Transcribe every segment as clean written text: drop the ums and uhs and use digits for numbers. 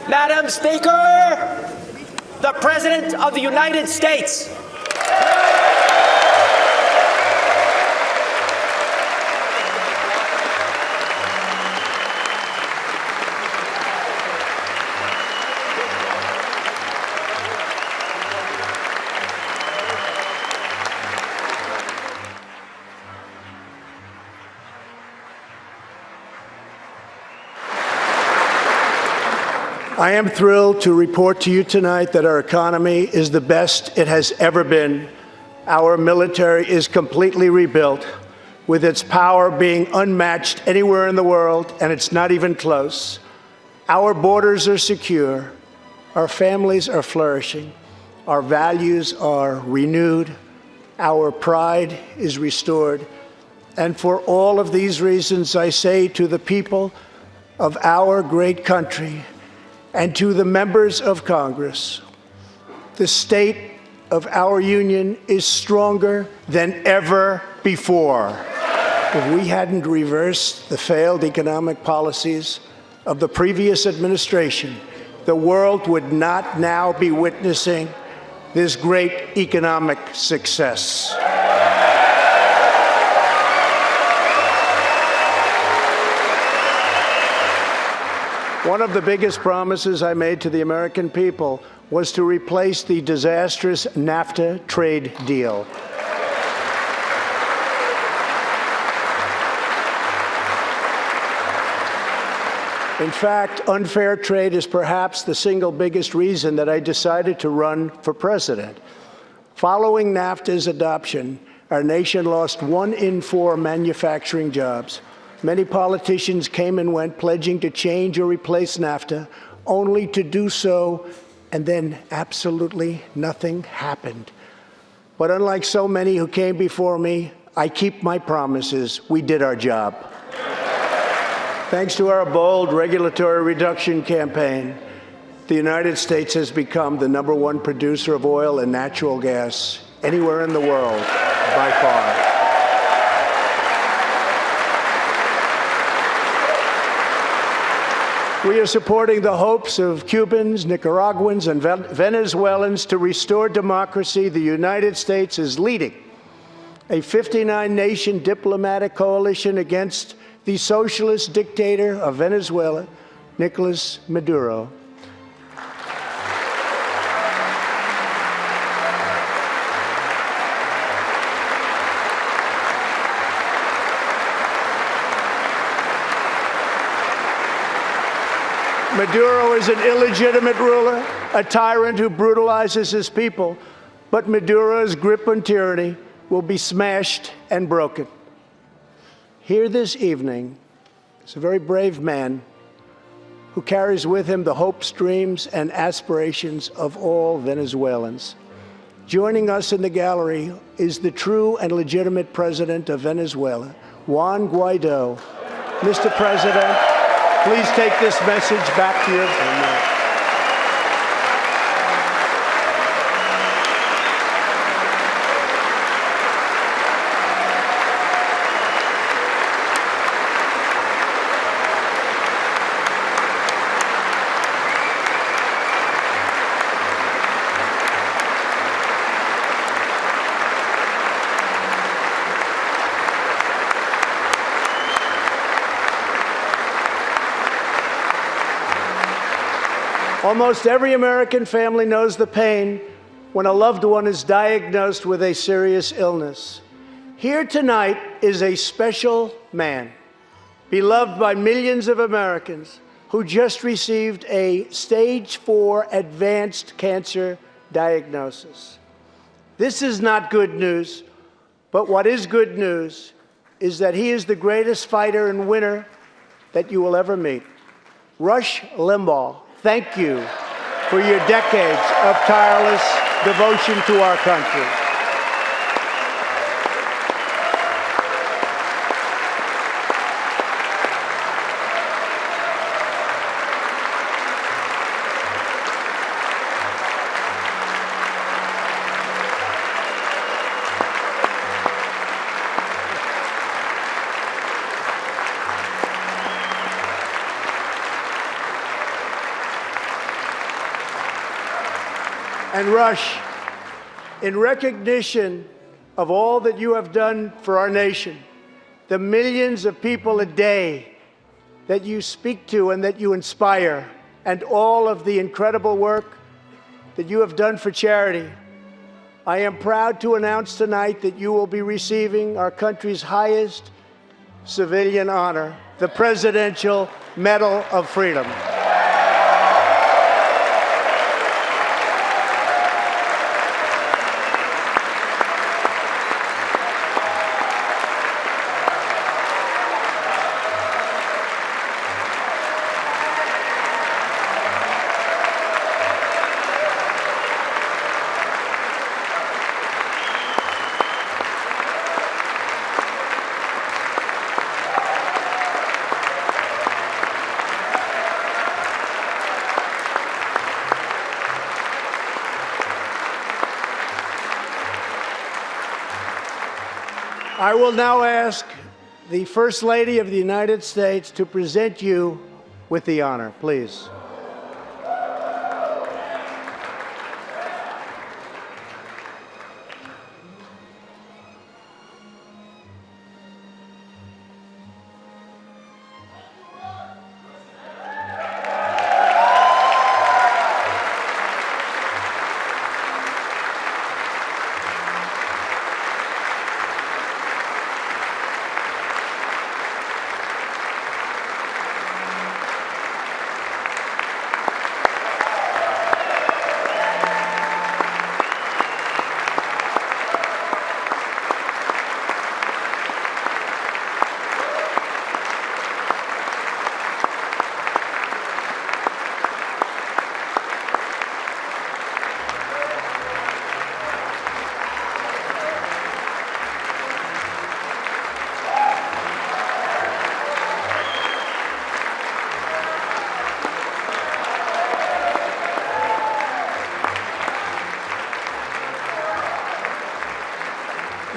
Madam Speaker, the President of the United States. I am thrilled to report to you tonight that our economy is the best it has ever been. Our military is completely rebuilt, with its power being unmatched anywhere in the world, and it's not even close. Our borders are secure. Our families are flourishing. Our values are renewed. Our pride is restored. And for all of these reasons, I say to the people of our great country, and to the members of Congress, the state of our union is stronger than ever before. If we hadn't reversed the failed economic policies of the previous administration, the world would not now be witnessing this great economic success. One of the biggest promises I made to the American people was to replace the disastrous NAFTA trade deal. In fact, unfair trade is perhaps the single biggest reason that I decided to run for president. Following NAFTA's adoption, our nation lost 1 in 4 manufacturing jobs. Many politicians came and went, pledging to change or replace NAFTA, only to do so, and then absolutely nothing happened. But unlike so many who came before me, I keep my promises. We did our job. Thanks to our bold regulatory reduction campaign, the United States has become the #1 producer of oil and natural gas anywhere in the world, by far. We are supporting the hopes of Cubans, Nicaraguans, and Venezuelans to restore democracy. The United States is leading a 59-nation diplomatic coalition against the socialist dictator of Venezuela, Nicolas Maduro. Maduro is an illegitimate ruler, a tyrant who brutalizes his people, but Maduro's grip on tyranny will be smashed and broken. Here this evening is a very brave man who carries with him the hopes, dreams, and aspirations of all Venezuelans. Joining us in the gallery is the true and legitimate president of Venezuela, Juan Guaido. Mr. President, please take this message back to your homeland. Almost every American family knows the pain when a loved one is diagnosed with a serious illness. Here tonight is a special man, beloved by millions of Americans, who just received a stage 4 advanced cancer diagnosis. This is not good news, but what is good news is that he is the greatest fighter and winner that you will ever meet. Rush Limbaugh, thank you for your decades of tireless devotion to our country. And Rush, in recognition of all that you have done for our nation, the millions of people a day that you speak to and that you inspire, and all of the incredible work that you have done for charity, I am proud to announce tonight that you will be receiving our country's highest civilian honor, the Presidential Medal of Freedom. I will now ask the First Lady of the United States to present you with the honor, please.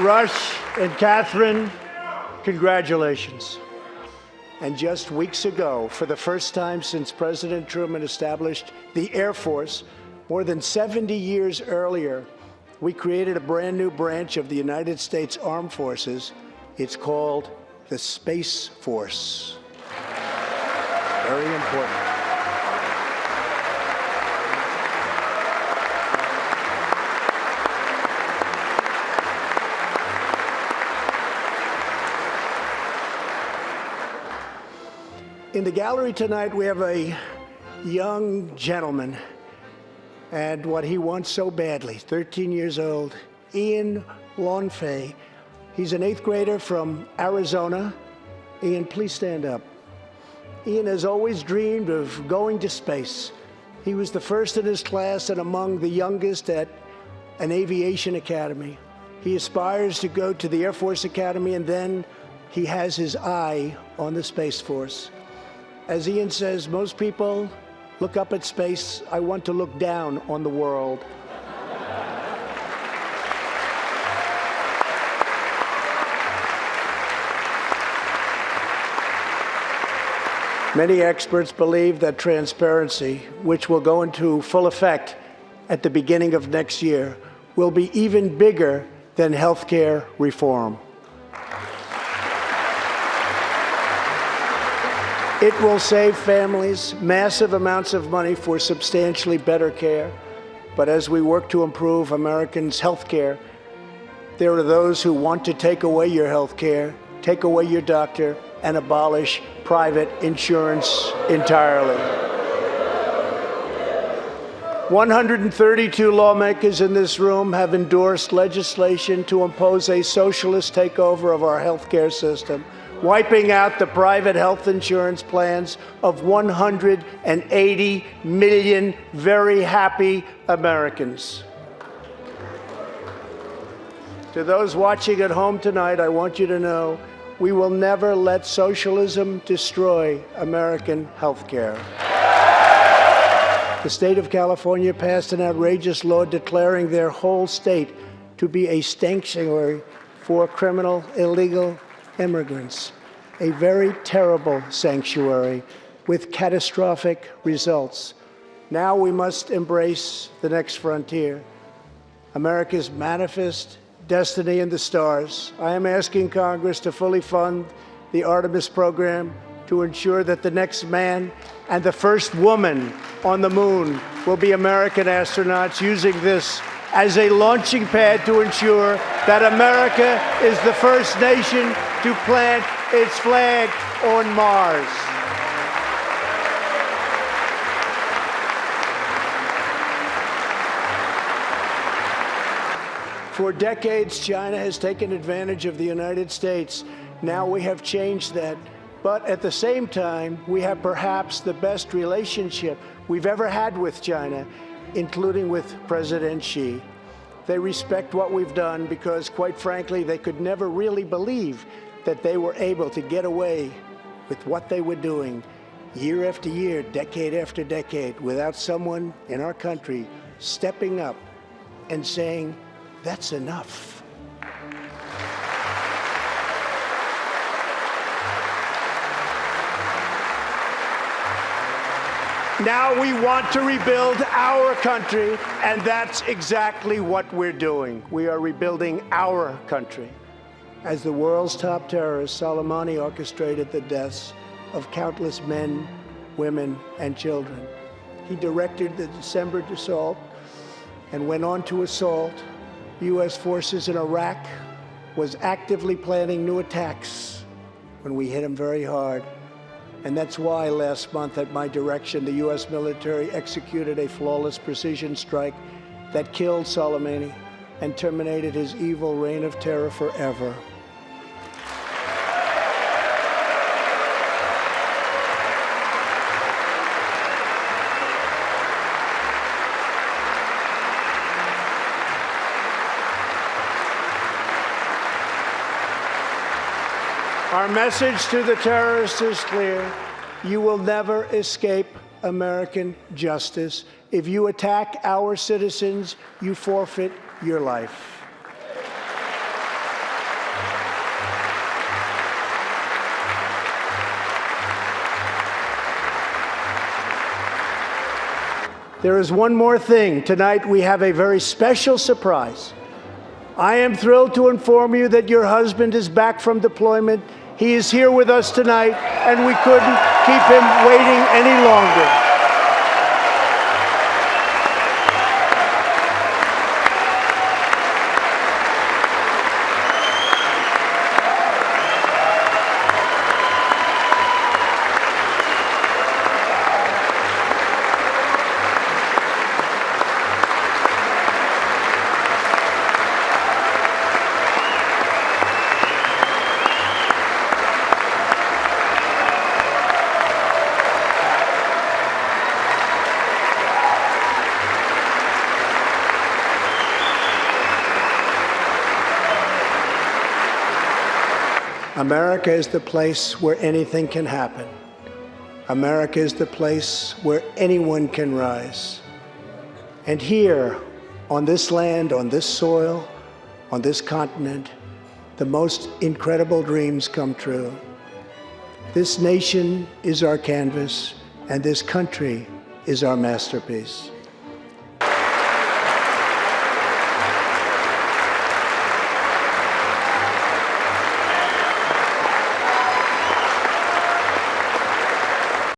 Rush and Catherine, congratulations. And just weeks ago, for the first time since President Truman established the Air Force, more than 70 years earlier, we created a brand new branch of the United States Armed Forces. It's called the Space Force. Very important. In the gallery tonight, we have a young gentleman, and what he wants so badly, 13 years old, Ian Launfay. He's an 8th grader from Arizona. Ian, please stand up. Ian has always dreamed of going to space. He was the first in his class and among the youngest at an aviation academy. He aspires to go to the Air Force Academy, and then he has his eye on the Space Force. As Ian says, most people look up at space. I want to look down on the world. Many experts believe that transparency, which will go into full effect at the beginning of next year, will be even bigger than healthcare reform. It will save families massive amounts of money for substantially better care. But as we work to improve Americans' health care, there are those who want to take away your health care, take away your doctor, and abolish private insurance entirely. 132 lawmakers in this room have endorsed legislation to impose a socialist takeover of our health care system, wiping out the private health insurance plans of 180 million very happy Americans. To those watching at home tonight, I want you to know we will never let socialism destroy American health care. The state of California passed an outrageous law declaring their whole state to be a sanctuary for criminal, illegal immigrants, a very terrible sanctuary with catastrophic results. Now we must embrace the next frontier, America's manifest destiny in the stars. I am asking Congress to fully fund the Artemis program to ensure that the next man and the first woman on the moon will be American astronauts, using this as a launching pad to ensure that America is the first nation to plant its flag on Mars. For decades, China has taken advantage of the United States. Now we have changed that. But at the same time, we have perhaps the best relationship we've ever had with China, including with President Xi. They respect what we've done because, quite frankly, they could never really believe that they were able to get away with what they were doing year after year, decade after decade, without someone in our country stepping up and saying, "That's enough." Now we want to rebuild our country, and that's exactly what we're doing. We are rebuilding our country. As the world's top terrorist, Soleimani orchestrated the deaths of countless men, women, and children. He directed the December assault and went on to assault U.S. forces in Iraq, was actively planning new attacks when we hit him very hard. And that's why last month, at my direction, the U.S. military executed a flawless precision strike that killed Soleimani and terminated his evil reign of terror forever. Our message to the terrorists is clear. You will never escape American justice. If you attack our citizens, you forfeit your life. There is one more thing. Tonight we have a very special surprise. I am thrilled to inform you that your husband is back from deployment. He is here with us tonight, and we couldn't keep him waiting any longer. America is the place where anything can happen. America is the place where anyone can rise. And here, on this land, on this soil, on this continent, the most incredible dreams come true. This nation is our canvas, and this country is our masterpiece.